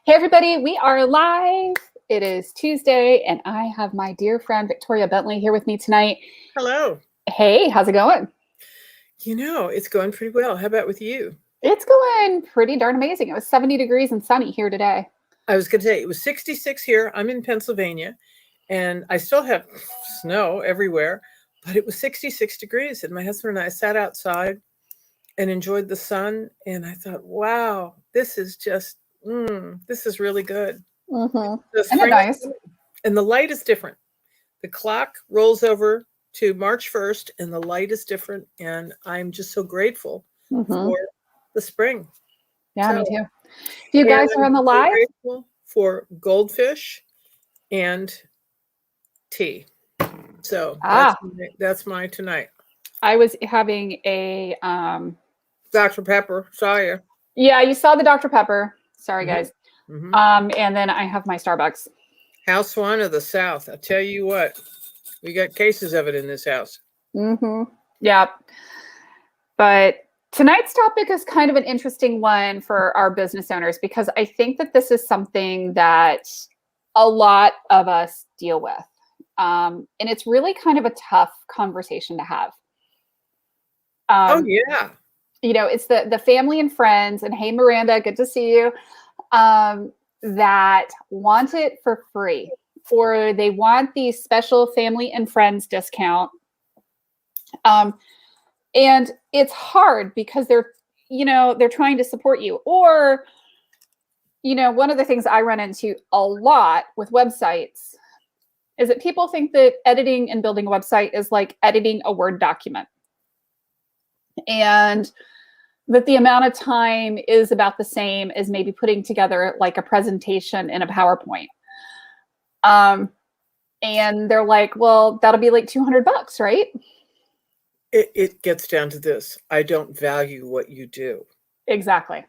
Hey, everybody, we are live. It is Tuesday, and I have my dear friend Victoria Bentley here with me tonight. Hello. Hey, how's it going? It's going pretty well. How about with you? It's going pretty darn amazing. It was 70 degrees and sunny here today. I was going to say it was 66 here. I'm in Pennsylvania, and I still have snow everywhere, but it was 66 degrees. And my husband and I sat outside and enjoyed the sun. And I thought, wow, this is just, this is really good. Mm-hmm. The Isn't it spring, nice? and the light is different. The clock rolls over to March 1st, and the light is different. And I'm just so grateful for the spring. Yeah, me too. If you guys are on the I'm live, grateful for goldfish and tea. So that's my tonight. I was having a Dr. Pepper. Saw you. Yeah, you saw the Dr. Pepper. Sorry, guys. Mm-hmm. And then I have my Starbucks. House one of the South. I tell you what, we got cases of it in this house. Yeah. But tonight's topic is kind of an interesting one for our business owners because I think that this is something that a lot of us deal with. And it's really kind of a tough conversation to have. Oh, yeah. You know, it's the family and friends, and hey, Miranda, good to see you, that want it for free, or they want the special family and friends discount. And it's hard because they're trying to support you. Or, one of the things I run into a lot with websites is that people think that editing and building a website is like editing a Word document. And that the amount of time is about the same as maybe putting together like a presentation in a PowerPoint. And they're like, well, that'll be like $200, right? It gets down to this. I don't value what you do. Exactly.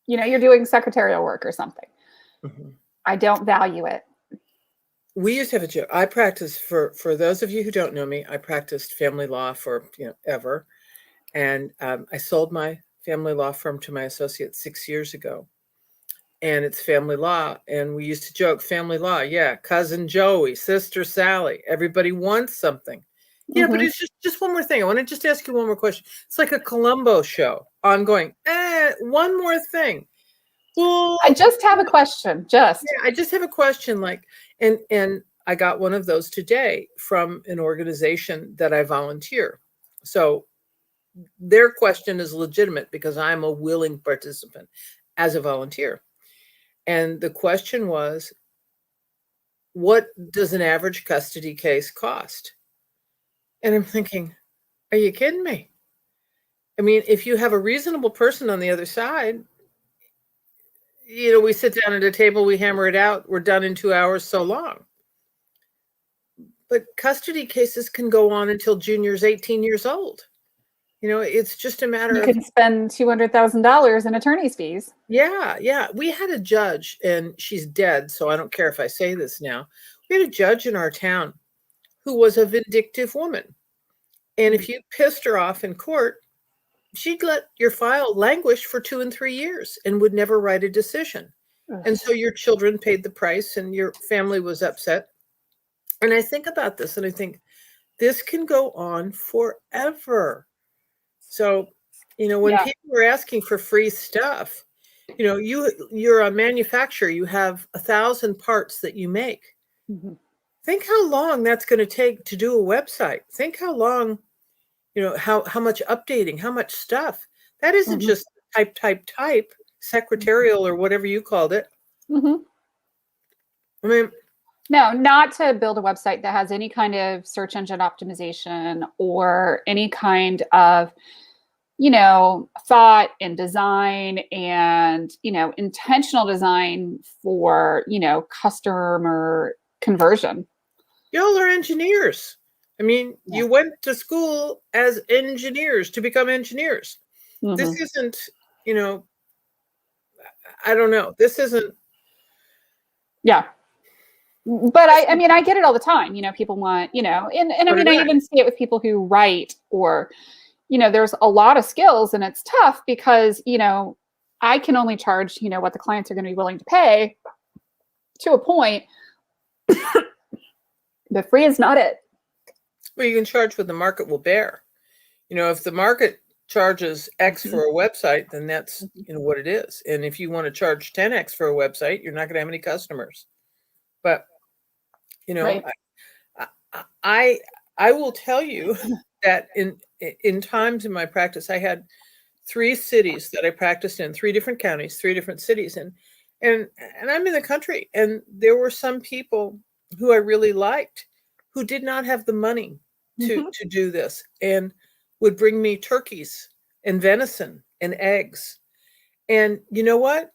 You're doing secretarial work or something. Mm-hmm. I don't value it. We used to have a joke. I practiced, for those of you who don't know me, I practiced family law for ever. And I sold my family law firm to my associate 6 years ago. And it's family law. And we used to joke, family law, yeah, cousin Joey, sister Sally, everybody wants something. Yeah, but it's just one more thing. I want to just ask you one more question. It's like a Columbo show. Ongoing. One more thing. Well, I just have a question. I just have a question. And I got one of those today from an organization that I volunteer. So their question is legitimate because I'm a willing participant as a volunteer. And the question was, what does an average custody case cost? And I'm thinking, are you kidding me? I mean, if you have a reasonable person on the other side, we sit down at a table, we hammer it out, we're done in 2 hours, so long. But custody cases can go on until Junior's 18 years old. It's just a matter of... You can spend $200,000 in attorney's fees. Yeah. We had a judge, and she's dead, so I don't care if I say this now. We had a judge in our town who was a vindictive woman. And if you pissed her off in court, she'd let your file languish for 2 and 3 years and would never write a decision. And so your children paid the price and your family was upset. And I think about this and I think, this can go on forever. So, when people are asking for free stuff, you're a manufacturer, you have 1,000 parts that you make. Think how long that's going to take to do a website. Think how long, how much updating, how much stuff. That isn't just type, secretarial or whatever you called it. I mean, no, not to build a website that has any kind of search engine optimization or any kind of, thought and design and, intentional design for, customer conversion. Y'all are engineers. I mean, you went to school as engineers to become engineers. This isn't, I don't know. This isn't. Yeah. But I mean, I get it all the time. People want, and I mean, I even see it with people who write or, there's a lot of skills and it's tough because, I can only charge, what the clients are going to be willing to pay to a point, but free is not it. Well, you can charge what the market will bear. If the market charges X for a website, then that's what it is. And if you want to charge 10X for a website, you're not going to have any customers. But Right. I will tell you that in times in my practice, I had 3 cities that I practiced in, 3 different counties, 3 different cities, and I'm in the country, and there were some people who I really liked who did not have the money to do this, and would bring me turkeys and venison and eggs. And you know what?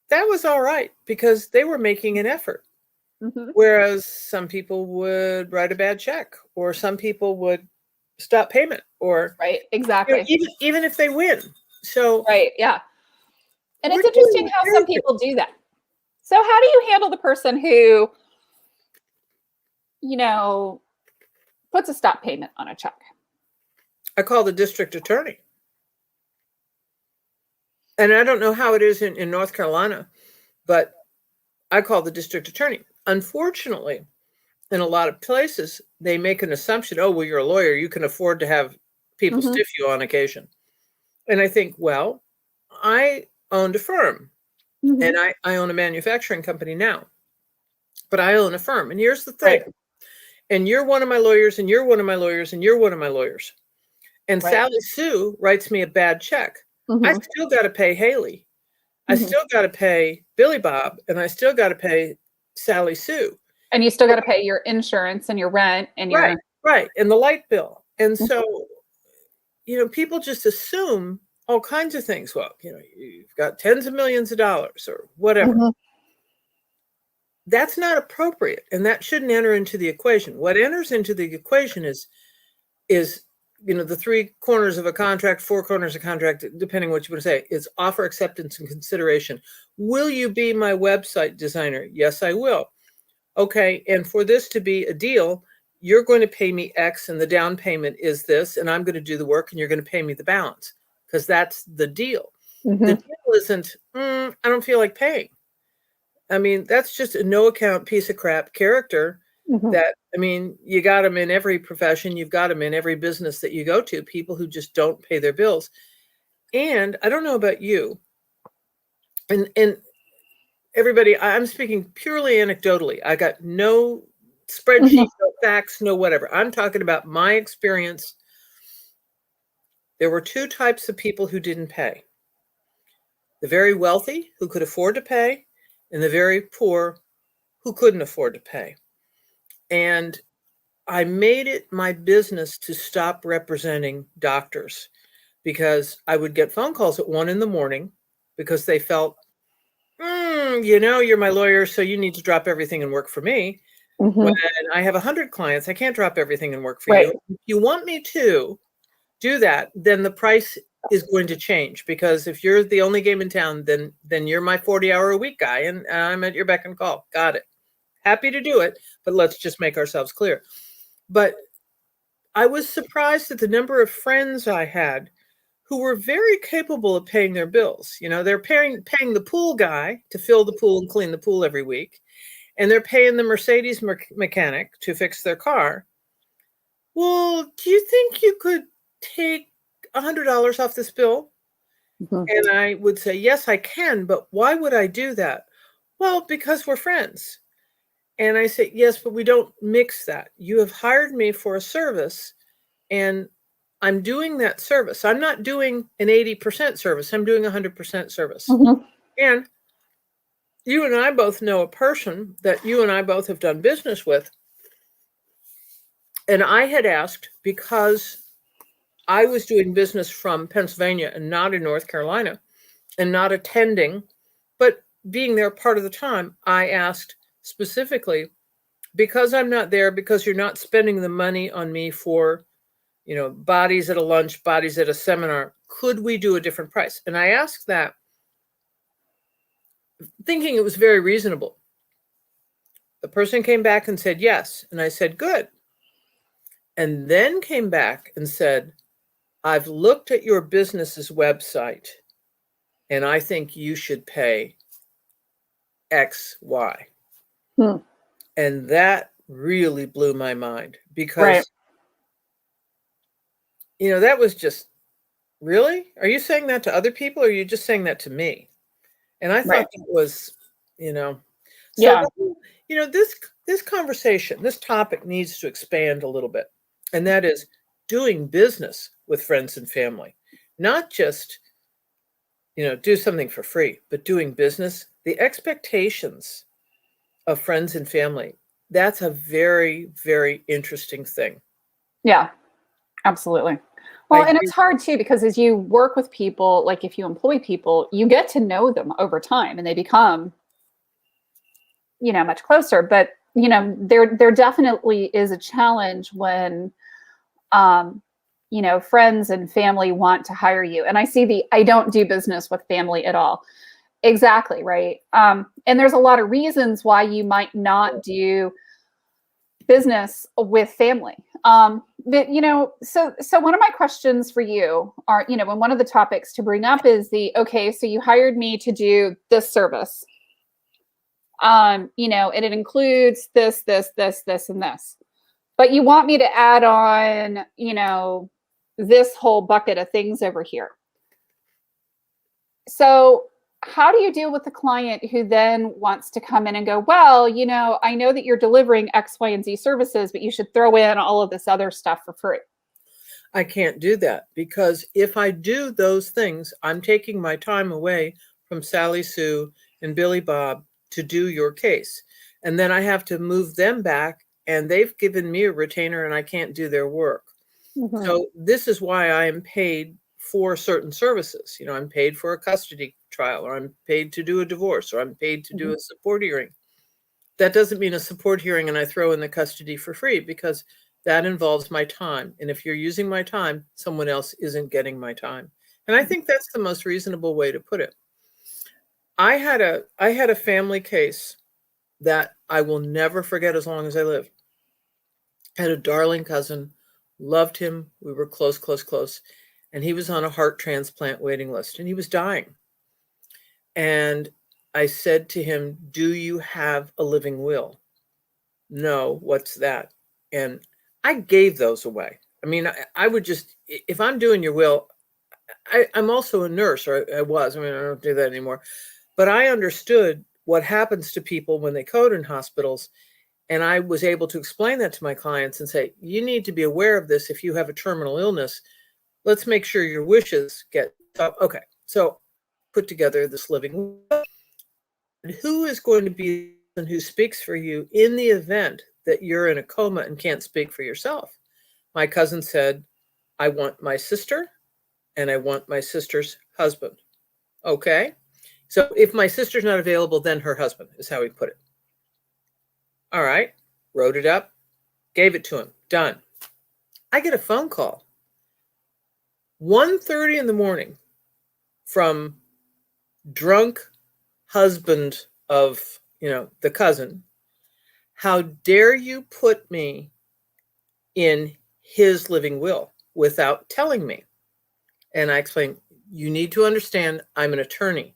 That was all right because they were making an effort. Whereas some people would write a bad check, or some people would stop payment, or right, exactly. Even if they win. So right, yeah. And it's interesting how some people do that. So how do you handle the person who, puts a stop payment on a check? I call the district attorney. And I don't know how it is in North Carolina, but I call the district attorney. Unfortunately, in a lot of places, they make an assumption, oh, well, you're a lawyer, you can afford to have people stiff you on occasion. And I think, well, I owned a firm, and I own a manufacturing company now, but I own a firm. And here's the thing. Right. And you're one of my lawyers, and you're one of my lawyers, and you're one of my lawyers. And right. Sally Sue writes me a bad check. I still got to pay Haley. I still got to pay Billy Bob, and I still got to pay Sally Sue. And you still got to pay your insurance and your rent and your right, and the light bill. And so, people just assume all kinds of things. Well, you've got tens of millions of dollars or whatever. That's not appropriate, and that shouldn't enter into the equation. What enters into the equation is the 3 corners of a contract, 4 corners of a contract, depending what you want to say, is offer, acceptance, and consideration. Will you be my website designer? Yes, I will. Okay, and for this to be a deal, you're going to pay me X, and the down payment is this, and I'm going to do the work, and you're going to pay me the balance, because that's the deal. The deal isn't, I don't feel like paying. I mean, that's just a no-account piece of crap character that, you got them in every profession. You've got them in every business that you go to, people who just don't pay their bills. And I don't know about you, and everybody, I'm speaking purely anecdotally. I got no spreadsheet, no facts, no whatever. I'm talking about my experience. There were 2 types of people who didn't pay. The very wealthy who could afford to pay, and the very poor who couldn't afford to pay. And I made it my business to stop representing doctors, because I would get phone calls at 1 a.m. because they felt, you're my lawyer, so you need to drop everything and work for me. When I have 100 clients, I can't drop everything and work for you. If you want me to do that, then the price is going to change, because if you're the only game in town, then you're my 40-hour-a-week guy, and I'm at your beck and call. Got it. Happy to do it, but let's just make ourselves clear. But I was surprised at the number of friends I had who were very capable of paying their bills. They're paying the pool guy to fill the pool and clean the pool every week, and they're paying the Mercedes mechanic to fix their car. Well, do you think you could take $100 off this bill? And I would say, yes, I can, but why would I do that? Well, because we're friends. And I say, yes, but we don't mix that. You have hired me for a service, and I'm doing that service. I'm not doing an 80% service. I'm doing 100% service. And you and I both know a person that you and I both have done business with. And I had asked, because I was doing business from Pennsylvania and not in North Carolina, and not attending, but being there part of the time, I asked specifically, because I'm not there, because you're not spending the money on me for, bodies at a lunch, bodies at a seminar, could we do a different price? And I asked that thinking it was very reasonable. The person came back and said yes. And I said, good. And then came back and said, I've looked at your business's website, and I think you should pay X, Y. And that really blew my mind because, that was just, really? Are you saying that to other people, or are you just saying that to me? And I thought that was, so, this conversation, this topic needs to expand a little bit. And that is doing business with friends and family, not just, do something for free, but doing business. The expectations of friends and family, that's a very, very interesting thing. Yeah, absolutely. Well, and it's hard too, because as you work with people, like if you employ people, you get to know them over time and they become, much closer. But, there definitely is a challenge when, friends and family want to hire you. And I don't do business with family at all. Exactly. Right. And there's a lot of reasons why you might not do business with family. So one of my questions for you are, when one of the topics to bring up is okay, so you hired me to do this service. And it includes this, and this. But you want me to add on, this whole bucket of things over here. So how do you deal with the client who then wants to come in and go, well, I know that you're delivering X, Y, and Z services, but you should throw in all of this other stuff for free? I can't do that, because if I do those things, I'm taking my time away from Sally Sue and Billy Bob to do your case. And then I have to move them back, and they've given me a retainer and I can't do their work. So this is why I am paid for certain services. I'm paid for a custody trial, or I'm paid to do a divorce, or I'm paid to do a support hearing. That doesn't mean a support hearing and I throw in the custody for free, because that involves my time. And if you're using my time, someone else isn't getting my time. And I think that's the most reasonable way to put it. I had a family case that I will never forget as long as I live. I had a darling cousin, loved him. We were close. And he was on a heart transplant waiting list and he was dying. And I said to him, do you have a living will? No, what's that? And I gave those away. I mean, I would just, if I'm doing your will, I'm also a nurse, or I was. I mean, I don't do that anymore. But I understood what happens to people when they code in hospitals. And I was able to explain that to my clients and say, you need to be aware of this. If you have a terminal illness, let's make sure your wishes get, okay. So put together this living will. Who is going to be the person who speaks for you in the event that you're in a coma and can't speak for yourself? My cousin said, I want my sister and I want my sister's husband. Okay. So if my sister's not available, then her husband, is how he put it. All right. Wrote it up, gave it to him. Done. I get a phone call 1:30 in the morning from drunk husband of, the cousin. How dare you put me in his living will without telling me? And I explained, you need to understand, I'm an attorney.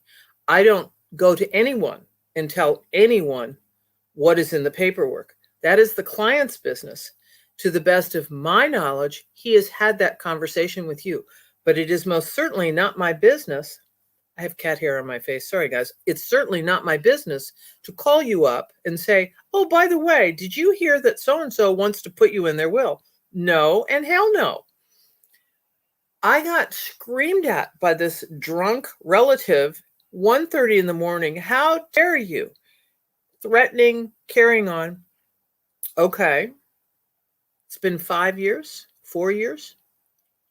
I don't go to anyone and tell anyone what is in the paperwork. That is the client's business. To the best of my knowledge, he has had that conversation with you, but it is most certainly not my business. I have cat hair on my face. Sorry, guys. It's certainly not my business to call you up and say, oh, by the way, did you hear that so-and-so wants to put you in their will? No, and hell no. I got screamed at by this drunk relative 1:30 in the morning. How dare you? Threatening, carrying on. Okay. It's been 5 years, 4 years.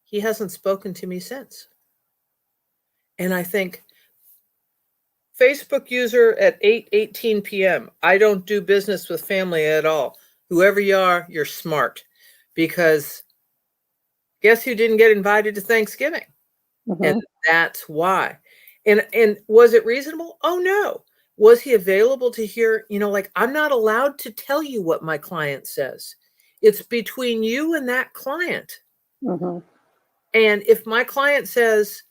He hasn't spoken to me since. And I think, Facebook user at 8:18 p.m. I don't do business with family at all. Whoever you are, you're smart, because guess who didn't get invited to Thanksgiving? And that's why. And was it reasonable? Oh, no. Was he available to hear? I'm not allowed to tell you what my client says. It's between you and that client. And if my client says,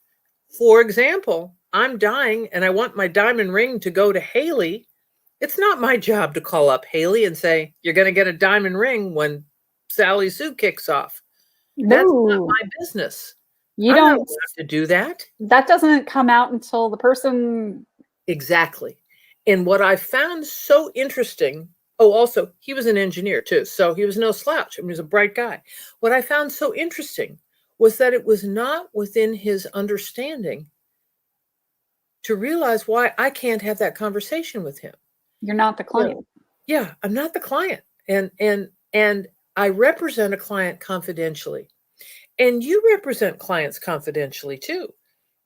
for example, I'm dying and I want my diamond ring to go to Haley, it's not my job to call up Haley and say, you're going to get a diamond ring when Sally Sue kicks off. That's not No, my business. you I'm not don't. allowed to do that. That doesn't come out until the person. Exactly. And what I found so interesting, oh, also, he was an engineer too. So he was no slouch. I mean, he was a bright guy. What I found so interesting was that it was not within his understanding to realize why I can't have that conversation with him. You're not the client. So, yeah, I'm not the client. And I represent a client confidentially. And you represent clients confidentially too.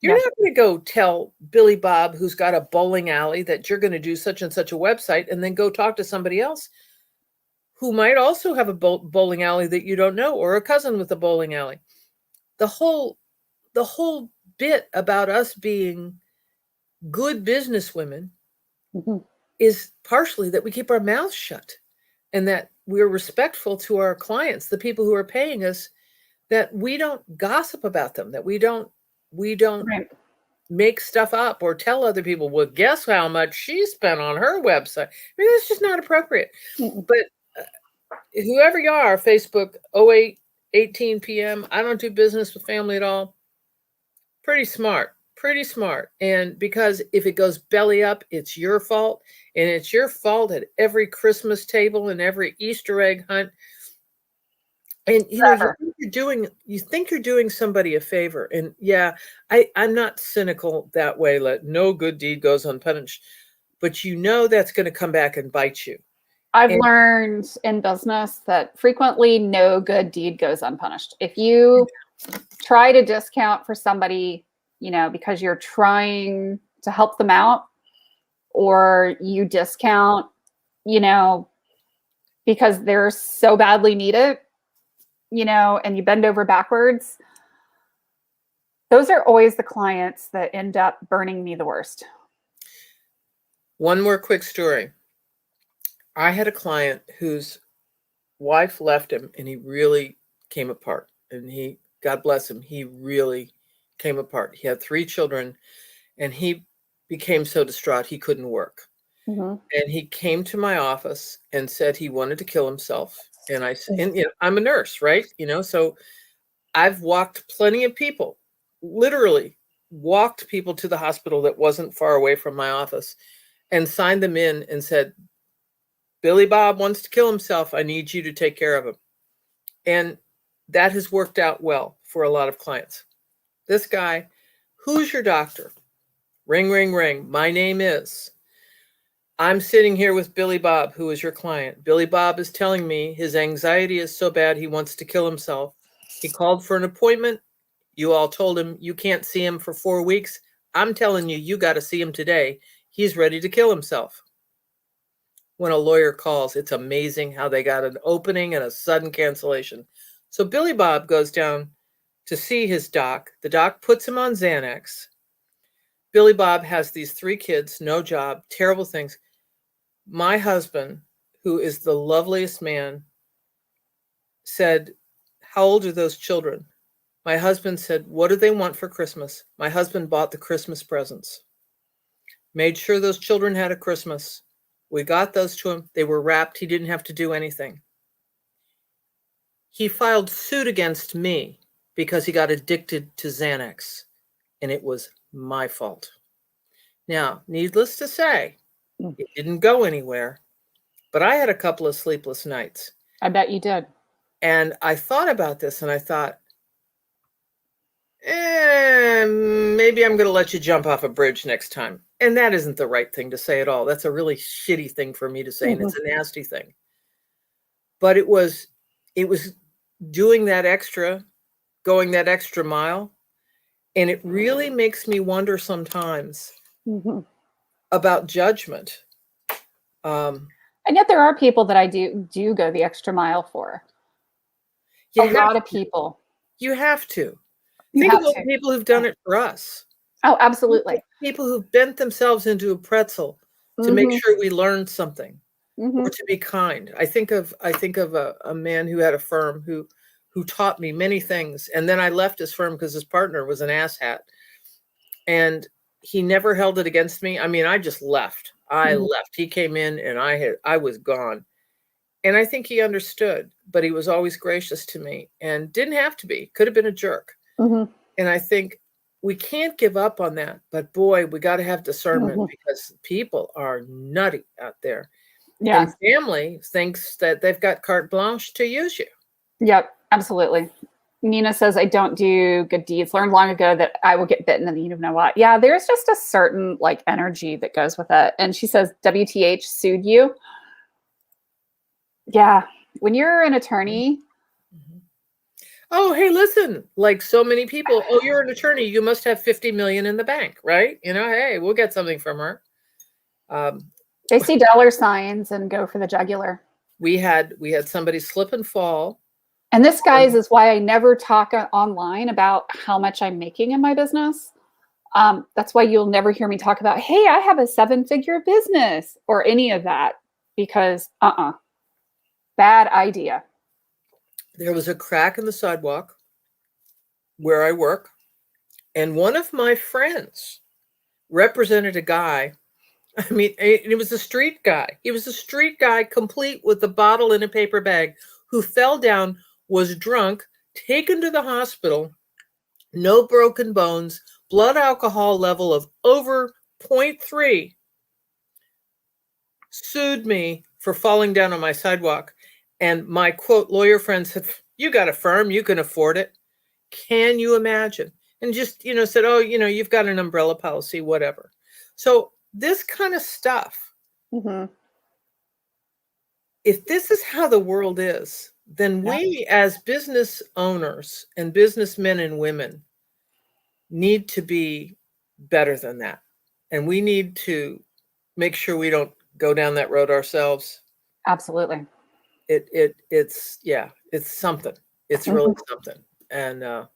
You're Yes. not going to go tell Billy Bob, who's got a bowling alley, that you're going to do such and such a website and then go talk to somebody else who might also have a bowling alley that you don't know, or a cousin with a bowling alley. The whole bit about us being good business women Mhm. is partially that we keep our mouths shut and that we're respectful to our clients, the people who are paying us, that we don't gossip about them, that we don't Right. make stuff up or tell other people, well, guess how much she spent on her website. I mean, that's just not appropriate. Mm-mm. But whoever you are, Facebook, 08:18 p.m., I don't do business with family at all. Pretty smart. Pretty smart. And because if it goes belly up, it's your fault. And it's your fault at every Christmas table and every Easter egg hunt. And Forever. you think you're doing somebody a favor. And yeah, I'm not cynical that way. Let no good deed goes unpunished. But that's going to come back and bite you. I've And learned in business that frequently no good deed goes unpunished. If you try to discount for somebody, because you're trying to help them out, or you discount, because they're so badly need it, and you bend over backwards, those are always the clients that end up burning me the worst. one more quick story. I had a client whose wife left him and he really came apart. And God bless him, he really came apart. He had 3 children and he became so distraught he couldn't work. Mm-hmm. And he came to my office and said he wanted to kill himself. And I'm a nurse, right? So I've walked plenty of people, literally walked people to the hospital that wasn't far away from my office and signed them in and said, Billy Bob wants to kill himself. I need you to take care of him. And that has worked out well for a lot of clients. This guy, who's your doctor? Ring, ring, ring. My name is. I'm sitting here with Billy Bob, who is your client. Billy Bob is telling me his anxiety is so bad he wants to kill himself. He called for an appointment. You all told him you can't see him for 4 weeks. I'm telling you, you got to see him today. He's ready to kill himself. When a lawyer calls, it's amazing how they got an opening and a sudden cancellation. So Billy Bob goes down to see his doc. The doc puts him on Xanax. Billy Bob has these 3 kids, no job, terrible things. My husband, who is the loveliest man, said, how old are those children? My husband said, what do they want for Christmas? My husband bought the Christmas presents, made sure those children had a Christmas. We got those to him. They were wrapped. He didn't have to do anything. He filed suit against me because he got addicted to Xanax, and it was my fault. Now, needless to say, it didn't go anywhere, but I had a couple of sleepless nights. I bet you did. And I thought about this and I thought, maybe I'm going to let you jump off a bridge next time. And that isn't the right thing to say at all. That's a really shitty thing for me to say, and it's a nasty thing. But it was doing that extra, going that extra mile. And it really makes me wonder sometimes about judgment. And yet there are people that I do go the extra mile for. A lot of people. You have to. Think of all the people who've done it for us. Oh, absolutely. People who've bent themselves into a pretzel to make sure we learned something, or to be kind. I think of a man who had a firm who taught me many things, and then I left his firm because his partner was an asshat, and he never held it against me. I mean, I just left. I left. He came in and I was gone. And I think he understood, but he was always gracious to me and didn't have to be. Could have been a jerk. And I think we can't give up on that. But boy, we got to have discernment because people are nutty out there. Yeah. And family thinks that they've got carte blanche to use you. Yep, absolutely. Nina says, I don't do good deeds. Learned long ago that I will get bitten and you know what? Yeah, there's just a certain like energy that goes with it. And she says, WTH sued you. Yeah. When you're an attorney. Oh, hey, listen, like so many people, oh, you're an attorney. You must have 50 million in the bank, right? You know, hey, we'll get something from her. They see dollar signs and go for the jugular. We had somebody slip and fall. And this, guys, is why I never talk online about how much I'm making in my business. That's why you'll never hear me talk about, hey, I have a 7-figure business or any of that, because bad idea. There was a crack in the sidewalk where I work, and one of my friends represented a guy. I mean, it was a street guy. He was a street guy, complete with a bottle in a paper bag, who fell down, was drunk, taken to the hospital, no broken bones, blood alcohol level of over 0.3, sued me for falling down on my sidewalk. And my, quote, lawyer friend said, you got a firm, you can afford it. Can you imagine? And just, said, oh, you've got an umbrella policy, whatever. So this kind of stuff, if this is how the world is, then we as business owners and businessmen and women need to be better than that. And we need to make sure we don't go down that road ourselves. Absolutely. It's something. It's really something. And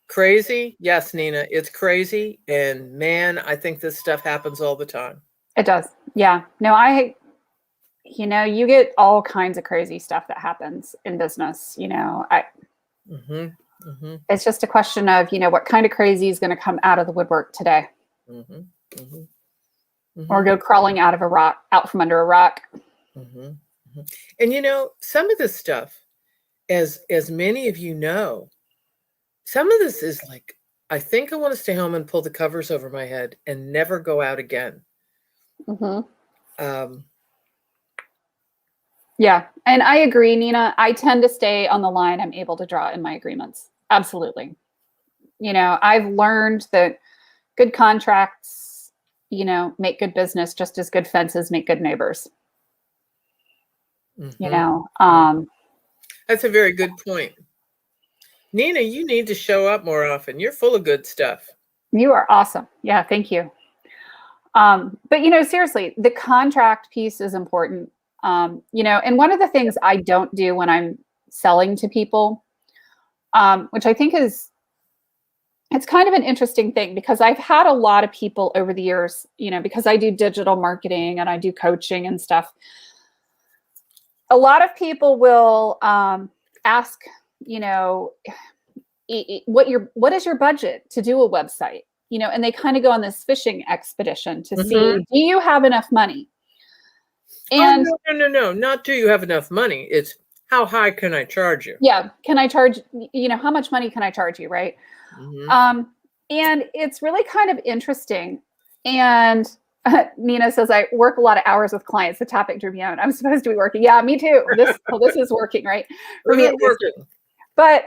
crazy. Yes, Nina, it's crazy. And man, I think this stuff happens all the time. It does. Yeah. No, you get all kinds of crazy stuff that happens in business. It's just a question of, what kind of crazy is going to come out of the woodwork today, or go crawling out from under a rock. And some of this stuff, as many of you know, some of this is like, I think I want to stay home and pull the covers over my head and never go out again. Yeah. And I agree, Nina. I tend to stay on the line I'm able to draw in my agreements. Absolutely. I've learned that good contracts, make good business, just as good fences make good neighbors. That's a very good point. Nina, you need to show up more often. You're full of good stuff. You are awesome. Yeah, thank you. But seriously, the contract piece is important. And one of the things I don't do when I'm selling to people, which I think it's kind of an interesting thing, because I've had a lot of people over the years, because I do digital marketing and I do coaching and stuff. A lot of people will ask, what is your budget to do a website? And they kind of go on this fishing expedition to see, do you have enough money? And no, not do you have enough money? It's how high can I charge you? Yeah, can I charge? How much money can I charge you? Right. And it's really kind of interesting. And Nina says, I work a lot of hours with clients. The topic drew me out. I'm supposed to be working. Yeah, me too. This is working, right? For me, working. But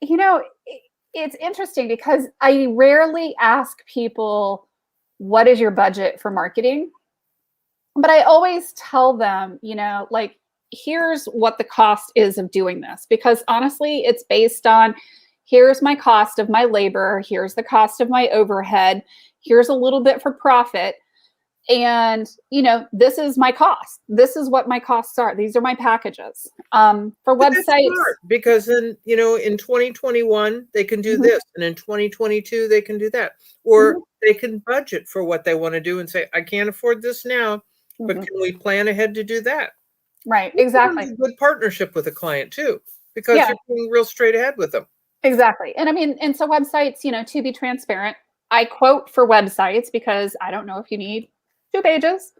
it's interesting because I rarely ask people, what is your budget for marketing? But I always tell them, here's what the cost is of doing this. Because honestly, it's based on, here's my cost of my labor. Here's the cost of my overhead. Here's a little bit for profit. And, this is my cost. This is what my costs are. These are my packages. For websites. Because in 2021, they can do this. And in 2022, they can do that. Or they can budget for what they want to do and say, I can't afford this now, but can we plan ahead to do that? Right. Exactly. A good partnership with a client too, because you're being real straight ahead with them. Exactly. And I mean, and so websites, to be transparent, I quote for websites because I don't know if you need 2 pages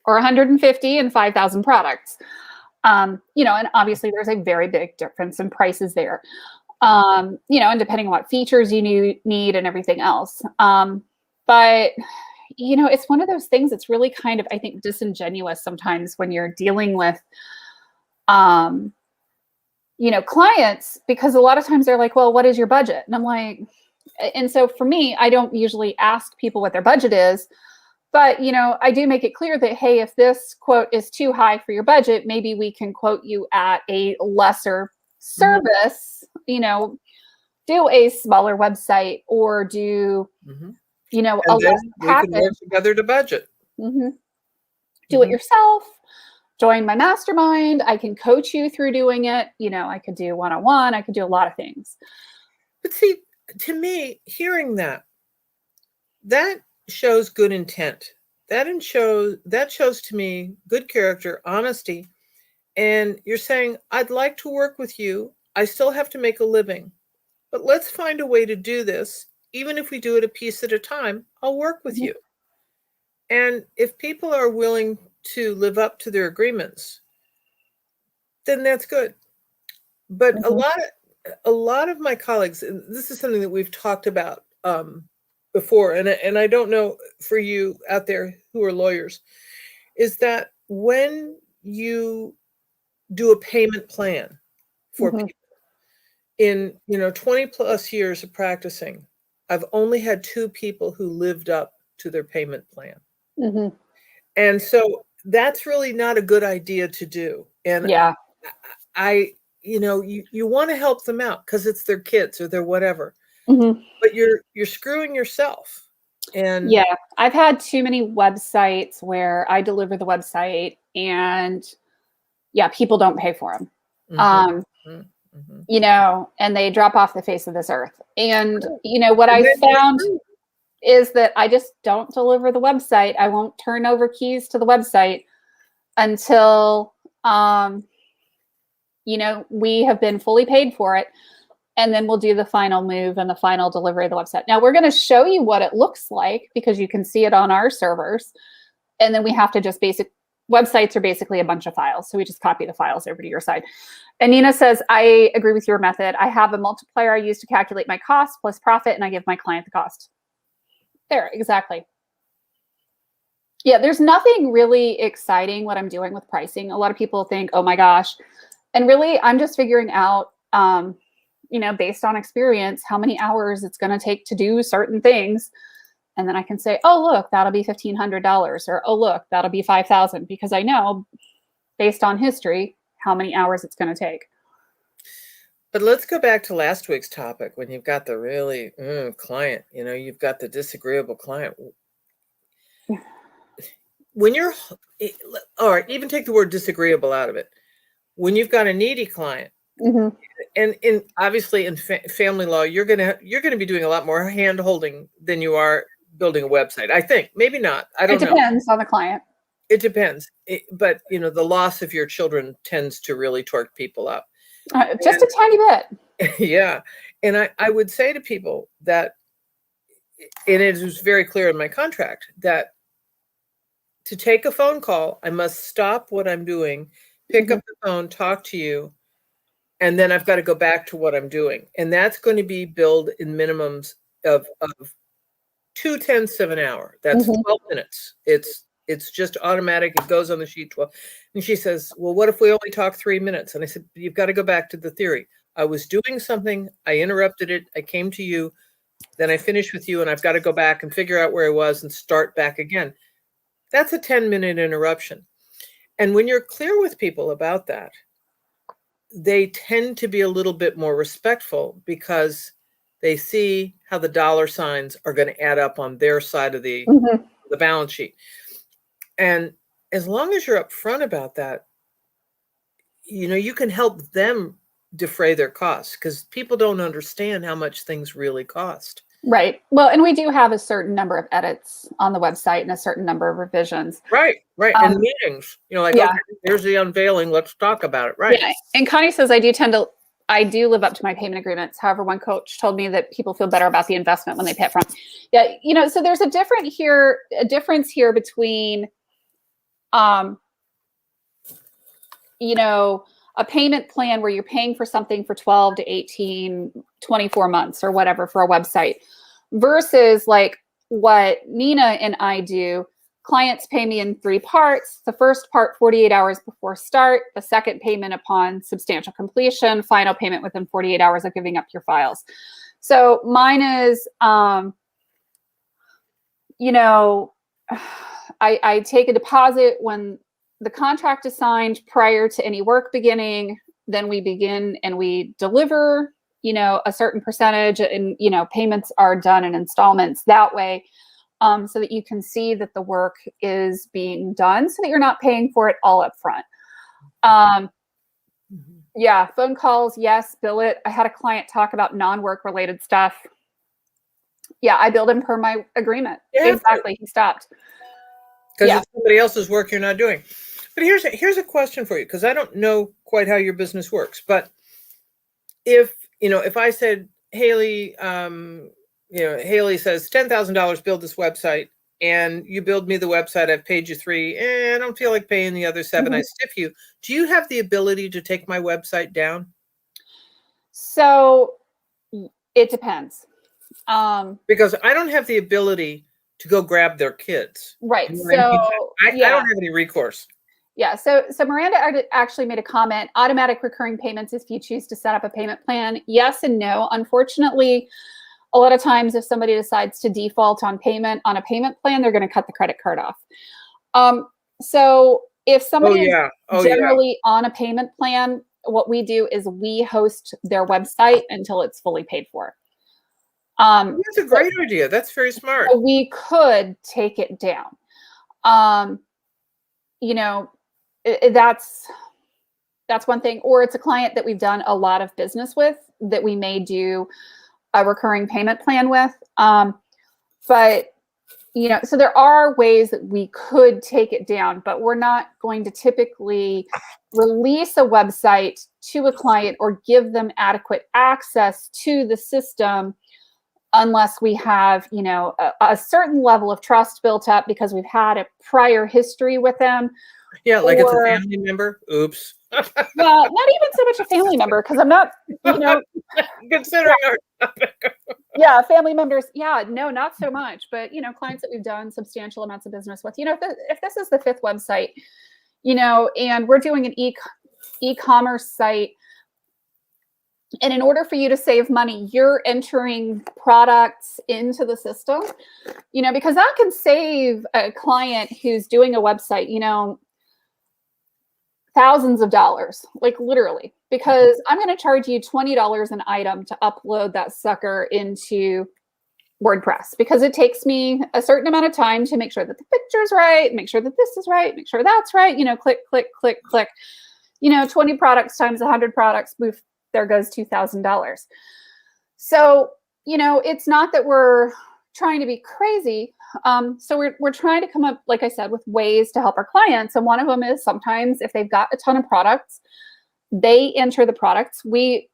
or 150 and 5,000 products. You know, and obviously there's a very big difference in prices there. You know, and depending on what features you need and everything else. But you know, it's one of those things that's really kind of, I think, disingenuous sometimes when you're dealing with, um, you know, clients, because a lot of times they're like, well, what is your budget? And I'm like, and so for me, I don't usually ask people what their budget is, but, you know, I do make it clear that, hey, if this quote is too high for your budget, maybe we can quote you at a lesser service, you know, do a smaller website or do, you know, a And then less we can package. work together to budget. Do it yourself. Join my mastermind. I can coach you through doing it. You know, I could do one-on-one. I could do a lot of things. But see, to me, hearing that shows good intent. That shows to me good character, honesty. And you're saying, I'd like to work with you. I still have to make a living, but let's find a way to do this. Even if we do it a piece at a time, I'll work with you. And if people are willing to live up to their agreements, then that's good. But a lot of my colleagues, and this is something that we've talked about before, and I don't know for you out there who are lawyers, is that when you do a payment plan for people, in 20 plus years of practicing, I've only had 2 people who lived up to their payment plan. And so that's really not a good idea to do. And I you want to help them out because it's their kids or their whatever, but you're screwing yourself. And yeah, I've had too many websites where I deliver the website and people don't pay for them. You know, and they drop off the face of this earth. And, you know, what I found is that I just don't deliver the website. I won't turn over keys to the website until, you know, we have been fully paid for it. And then we'll do the final move and the final delivery of the website. Now we're going to show you what it looks like because you can see it on our servers. And then we have to just websites are basically a bunch of files. So we just copy the files over to your side. And Nina says, I agree with your method. I have a multiplier I use to calculate my cost plus profit, and I give my client the cost. There, exactly. Yeah, there's nothing really exciting what I'm doing with pricing. A lot of people think, oh my gosh. And really, I'm just figuring out, you know, based on experience, how many hours it's going to take to do certain things. And then I can say, oh, look, that'll be $1,500, or, oh, look, that'll be $5,000, because I know based on history, how many hours it's going to take. But let's go back to last week's topic when you've got the really client, you know, you've got the disagreeable client. When you're, or even take the word disagreeable out of it, when you've got a needy client, and obviously in family law, you're gonna be doing a lot more hand holding than you are building a website. I think maybe not. I don't know. It depends on the client. It depends, but you know, the loss of your children tends to really torque people up. Just a tiny bit. Yeah, and I would say to people that, and it was very clear in my contract that to take a phone call, I must stop what I'm doing, pick up the phone, talk to you, and then I've got to go back to what I'm doing. And that's going to be billed in minimums of 2/10 of an hour. That's 12 minutes. It's just automatic. It goes on the sheet 12. And she says, well, what if we only talk 3 minutes? And I said, you've got to go back to the theory. I was doing something. I interrupted it. I came to you. Then I finished with you, and I've got to go back and figure out where I was and start back again. That's a 10-minute interruption. And when you're clear with people about that, they tend to be a little bit more respectful because they see how the dollar signs are going to add up on their side of the balance sheet. And as long as you're upfront about that, you know, you can help them defray their costs because people don't understand how much things really cost. Right. Well, and we do have a certain number of edits on the website and a certain number of revisions. Right. And meetings, you know, like, okay, here's the unveiling. Let's talk about it. Right. Yeah. And Connie says, I do tend to I do live up to my payment agreements. However, one coach told me that people feel better about the investment when they pay up front. Yeah, so there's a difference here between, a payment plan where you're paying for something for 12 to 18, 24 months or whatever for a website versus like what Nina and I do. Clients pay me in 3 parts. The first part, 48 hours before start. The second payment upon substantial completion. Final payment within 48 hours of giving up your files. So mine is, I take a deposit when the contract is signed prior to any work beginning. Then we begin and we deliver, a certain percentage, and, payments are done in installments that way. So that you can see that the work is being done, so that you're not paying for it all up front. Yeah, phone calls, yes, bill it. I had a client talk about non-work related stuff. Yeah, I billed him per my agreement. Yeah. Exactly, he stopped. Because it's somebody else's work you're not doing. But here's a question for you, because I don't know quite how your business works. But if I said, Haley, Haley says $10,000, build this website, and you build me the website, I've paid you $3,000, I don't feel like paying the other $7,000, I stiff you. Do you have the ability to take my website down? So it depends. Because I don't have the ability to go grab their kids. Right. I don't have any recourse. Yeah. So Miranda actually made a comment, automatic recurring payments if you choose to set up a payment plan. Yes and no. Unfortunately, a lot of times if somebody decides to default on payment on a payment plan, they're going to cut the credit card off. So if somebody is generally on a payment plan, what we do is we host their website until it's fully paid for. That's a great idea. That's very smart. So we could take it down. That's one thing. Or it's a client that we've done a lot of business with that we may do a recurring payment plan with. But so there are ways that we could take it down, but we're not going to typically release a website to a client or give them adequate access to the system unless we have, a certain level of trust built up because we've had a prior history with them. Yeah, like it's a family member. Oops. Well, not even so much a family member, because I'm not, considering our topic. Yeah, family members. Yeah, no, not so much. But, clients that we've done substantial amounts of business with, if this is the 5th website, and we're doing an e-commerce site, and in order for you to save money, you're entering products into the system, because that can save a client who's doing a website, thousands of dollars, like literally, because I'm going to charge you $20 an item to upload that sucker into WordPress, because it takes me a certain amount of time to make sure that the picture's right, make sure that this is right, make sure that's right, click, click, click, click, 20 products times 100 products, boof, there goes $2,000. So, it's not that we're trying to be crazy. So we're trying to come up, like I said, with ways to help our clients. And one of them is sometimes if they've got a ton of products, they enter the products. We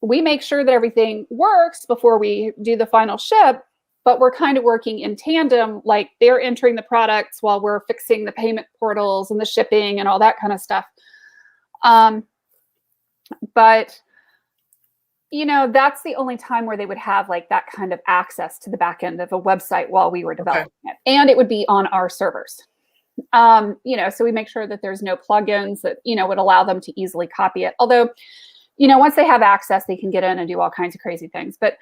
make sure that everything works before we do the final ship, but we're kind of working in tandem, like they're entering the products while we're fixing the payment portals and the shipping and all that kind of stuff. But that's the only time where they would have like that kind of access to the back end of a website while we were developing it. And it would be on our servers. So we make sure that there's no plugins that, would allow them to easily copy it. Although, once they have access, they can get in and do all kinds of crazy things. But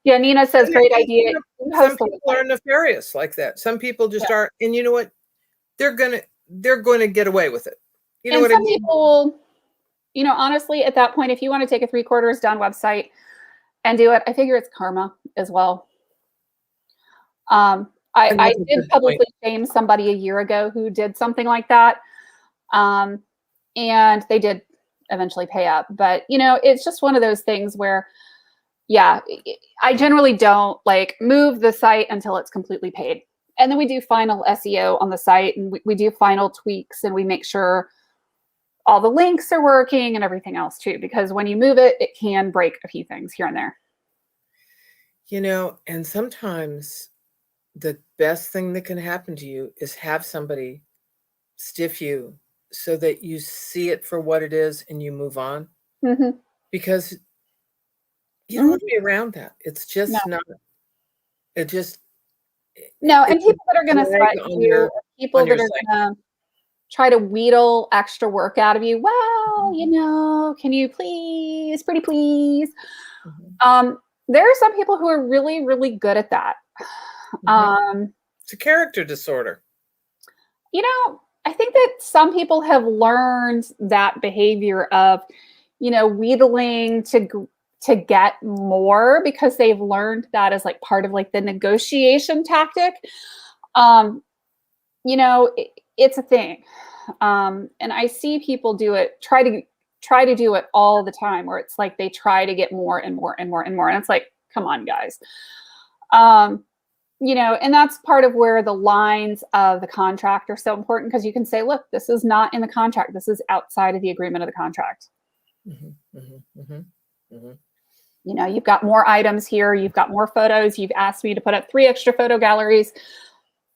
yeah, Nina says, great idea. Some people are nefarious like that. Some people just are. And you know what? They're going to get away with it. You know what I mean? People, honestly, at that point, if you want to take a 3/4 done website and do it, I figure it's karma as well. I did publicly shame somebody a year ago who did something like that. And they did eventually pay up. But, it's just one of those things where, I generally don't like move the site until it's completely paid. And then we do final SEO on the site, and we do final tweaks, and we make sure all the links are working and everything else too, because when you move it, it can break a few things here and there. And sometimes the best thing that can happen to you is have somebody stiff you so that you see it for what it is and you move on, Mm-hmm. because you don't Mm-hmm. want to be around that. It's No, just not, it just, no, and it's a people that are going to drag threaten on you, your, or people that are psyche. going to try to wheedle extra work out of you. Well, can you please, pretty please? Mhm. There are some people who are really, really good at that. Mhm. It's a character disorder. I think that some people have learned that behavior of, wheedling to get more, because they've learned that as like part of like the negotiation tactic. Um, it's a thing. And I see people do it, try to do it all the time, where it's like they try to get more and more and more and more. And it's like, come on, guys. Um, and that's part of where the lines of the contract are so important, because you can say, look, this is not in the contract. This is outside of the agreement of the contract. Mm-hmm, mm-hmm, mm-hmm, mm-hmm. You've got more items here. You've got more photos. You've asked me to put up 3 extra photo galleries.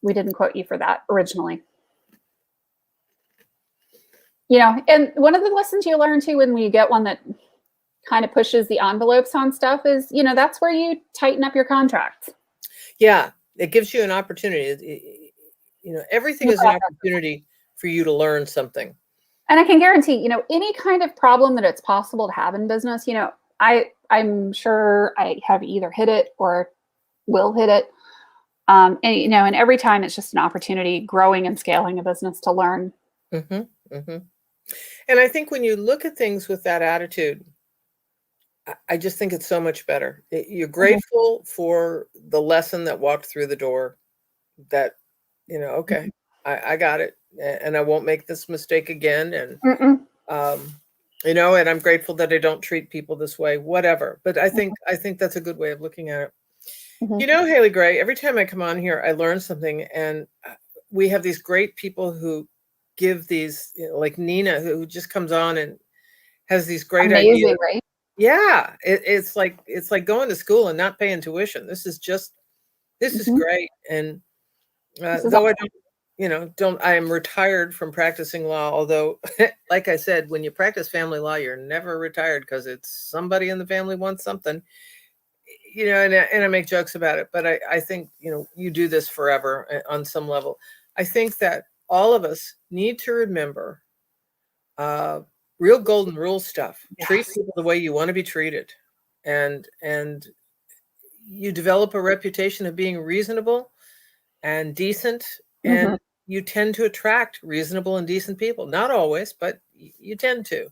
We didn't quote you for that originally. And one of the lessons you learn too, when you get one that kind of pushes the envelopes on stuff, is, that's where you tighten up your contract. Yeah, it gives you an opportunity. Everything is an opportunity for you to learn something. And I can guarantee, any kind of problem that it's possible to have in business, I'm sure I have either hit it or will hit it. And every time it's just an opportunity, growing and scaling a business, to learn. Mm-hmm, mm-hmm. And I think when you look at things with that attitude, I just think it's so much better. You're grateful for the lesson that walked through the door, that, okay, I got it, and I won't make this mistake again. And, and I'm grateful that I don't treat people this way, whatever. But I think that's a good way of looking at it. Haley Gray, every time I come on here, I learn something, and we have these great people who give these, like Nina, who just comes on and has these great Amazing, ideas. right? Yeah, it's like going to school and not paying tuition. This is great. And though awesome. I am retired from practicing law, although like I said, when you practice family law, you're never retired, because it's somebody in the family wants something, and I make jokes about it, but I think, you do this forever on some level. I think that all of us need to remember real golden rule stuff. Yes. Treat people the way you want to be treated. And you develop a reputation of being reasonable and decent, and you tend to attract reasonable and decent people. Not always, but you tend to.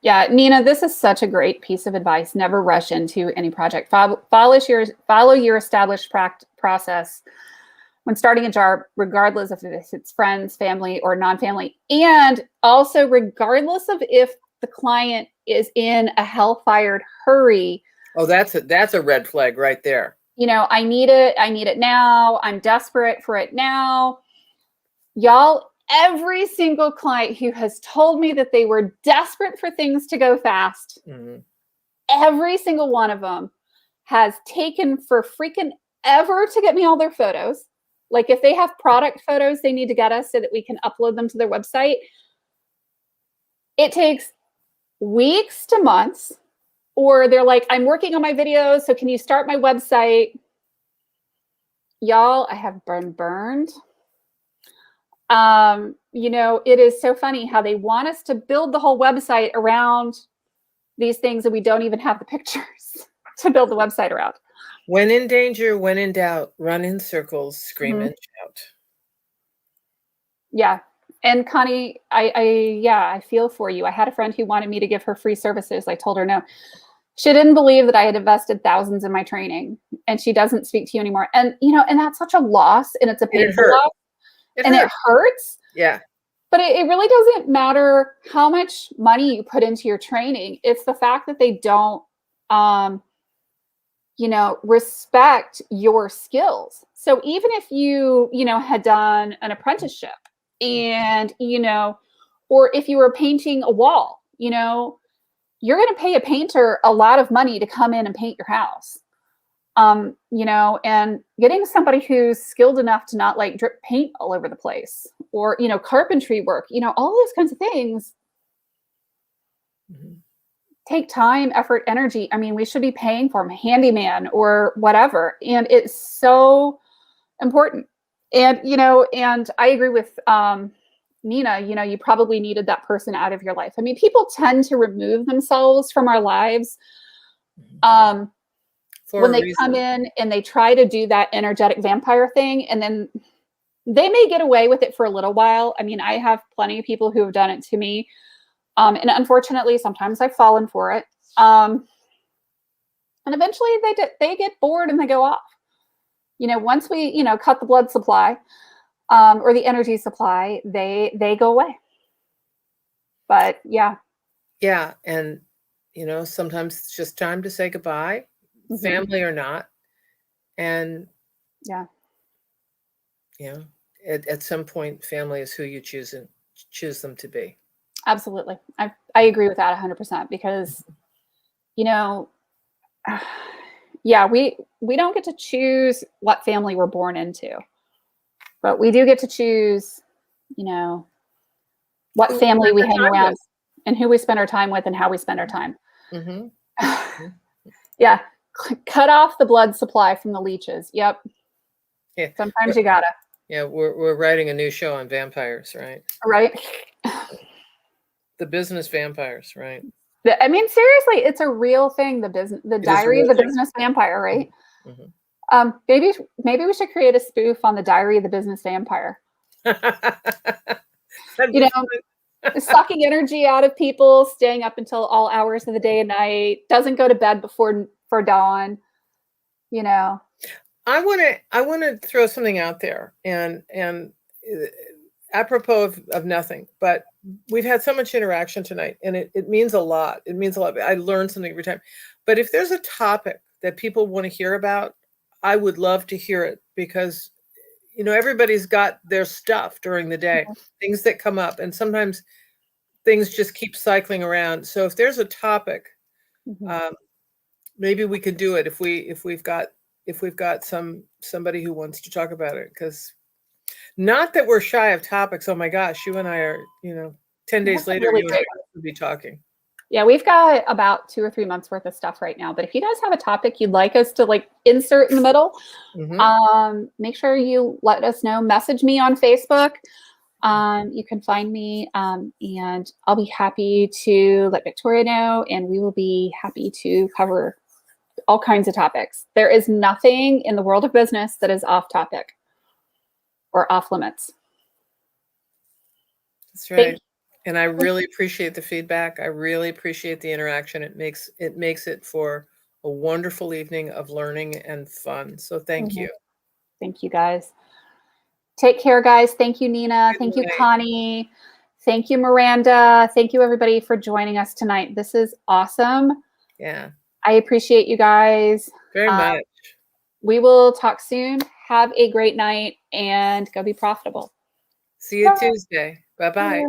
Yeah, Nina, this is such a great piece of advice. Never rush into any project. Follow your established process when starting a job, regardless of if it's friends, family, or non-family, and also regardless of if the client is in a hellfired hurry. Oh, that's a red flag right there. I need it now. I'm desperate for it now. Y'all, every single client who has told me that they were desperate for things to go fast, every single one of them has taken for freaking ever to get me all their photos. Like, if they have product photos they need to get us so that we can upload them to their website, it takes weeks to months. Or they're like, I'm working on my videos, so can you start my website? Y'all, I have been burned. It is so funny how they want us to build the whole website around these things, and we don't even have the pictures to build the website around. When in danger, when in doubt, run in circles, scream and shout. Yeah. And Connie, I feel for you. I had a friend who wanted me to give her free services. I told her no. She didn't believe that I had invested thousands in my training, and she doesn't speak to you anymore. And, and that's such a loss, and it's a painful loss. It hurts. Yeah. But it really doesn't matter how much money you put into your training. It's the fact that they don't, respect your skills. So even if you, had done an apprenticeship and, Or if you were painting a wall, you know, you're going to pay a painter a lot of money to come in and paint your house. You know, and getting somebody who's skilled enough to not like drip paint all over the place, or, you know, carpentry work, you know, all those kinds of things take time, effort, energy. I mean, we should be paying for them, handyman or whatever. And it's so important. And, you know, and I agree with Nina, you know, you probably needed that person out of your life. I mean, people tend to remove themselves from our lives when they come in and they try to do that energetic vampire thing. And then they may get away with it for a little while. I mean, I have plenty of people who have done it to me. And unfortunately, sometimes I've fallen for it. And eventually they get bored and they go off. You know, once we, you know, cut the blood supply or the energy supply, they go away. But yeah. Yeah. And, you know, sometimes it's just time to say goodbye, family or not. And yeah, you know, at some point, family is who you choose them to be. Absolutely. I agree with that 100% because, you know, yeah, we don't get to choose what family we're born into, but we do get to choose, you know, what family we hang around and who we spend our time with and how we spend our time. Yeah. Cut off the blood supply from the leeches. Yep. Yeah. Sometimes you gotta. Yeah. We're writing a new show on vampires, right? Right. The business vampires, right? I mean, seriously, it's a real thing. The Diary of the Business Vampire, right? Maybe we should create a spoof on the Diary of the Business Vampire. You know, sucking energy out of people, staying up until all hours of the day and night, doesn't go to bed before dawn. You know, I want to throw something out there, and apropos of nothing, but we've had so much interaction tonight, and it means a lot. It means a lot. I learn something every time. But if there's a topic that people want to hear about, I would love to hear it, because, you know, everybody's got their stuff during the day, things that come up, and sometimes things just keep cycling around. So if there's a topic, maybe we could do it if we've got somebody who wants to talk about it, because not that we're shy of topics. Oh my gosh, you and I are, you know, 10 days later, you and I will be talking. Yeah, we've got about 2 or 3 months worth of stuff right now. But if you guys have a topic you'd like us to like insert in the middle, make sure you let us know. Message me on Facebook. You can find me, and I'll be happy to let Victoria know, and we will be happy to cover all kinds of topics. There is nothing in the world of business that is off topic or off limits. That's right. And I really appreciate the feedback. I really appreciate the interaction. It makes it for a wonderful evening of learning and fun. So thank you. Thank you, guys. Take care, guys. Thank you, Nina. Thank you, Connie. Thank you, Miranda. Thank you, everybody, for joining us tonight. This is awesome. Yeah. I appreciate you guys very much. We will talk soon. Have a great night and go be profitable. See you Tuesday. Bye-bye.